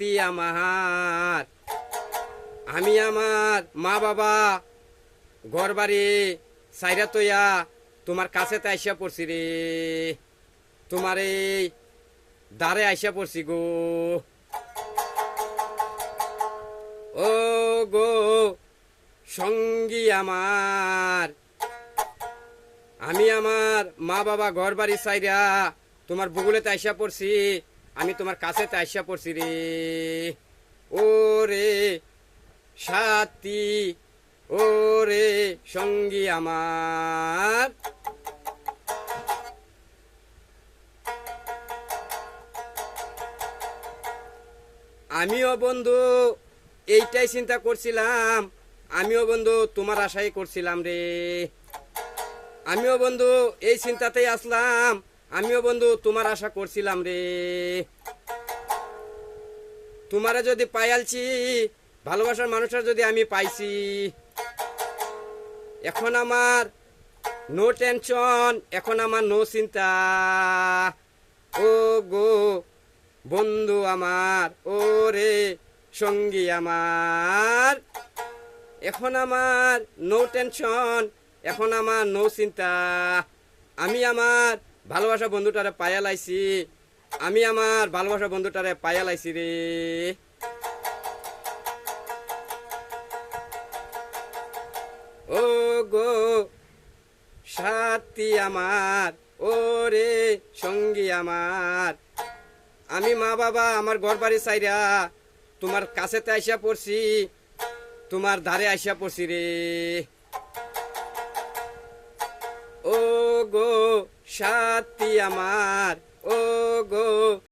সাথী আমার, আমি আমার মা বাবা ঘর বাড়ি সাইরা তৈয়া তোমার কাছে তো আইসা পড়ছি রে, তোমার এই দ্বারে আইসা পড়ছি গো। ও গো সঙ্গী আমার, আমি আমার মা বাবা ঘর বাড়ি সাইরা তোমার বুগুলেতে আইসা পড়ছি, আমি তোমার কাছেতে আইসা পড়ছি রে। ও রে সাথী, ও রে সঙ্গী আমার। আমিও বন্ধু এইটাই চিন্তা করছিলাম, আমিও বন্ধু তোমার আশাই করছিলাম রে। আমিও বন্ধু এই চিন্তাতেই আসলাম, আমিও বন্ধু তোমার আশা করছিলাম রে। তোমারে যদি পাইয়ালছি, ভালোবাসার মানুষের যদি আমি পাইছি, এখন আমার নো টেনশন, এখন আমার নো চিন্তা। ও গো বন্ধু আমার, ও রে সঙ্গী আমার, এখন আমার নো টেনশন, এখন আমার নো চিন্তা। আমি আমার ভালোবাসা বন্ধুটারে পাইয়া লাইছি, আমি আমার ভালোবাসা বন্ধুটারে পাইয়া লাইছি রে। ও গো সাথী আমার, ও রে সঙ্গী আমার, আমি মা বাবা আমার ঘর বাড়ি চাইরা তোমার কাছেতে আইসা পড়ছি, তোমার ধারে আইসা পড়ছি রে। ও গো সাথী আমার, ও গো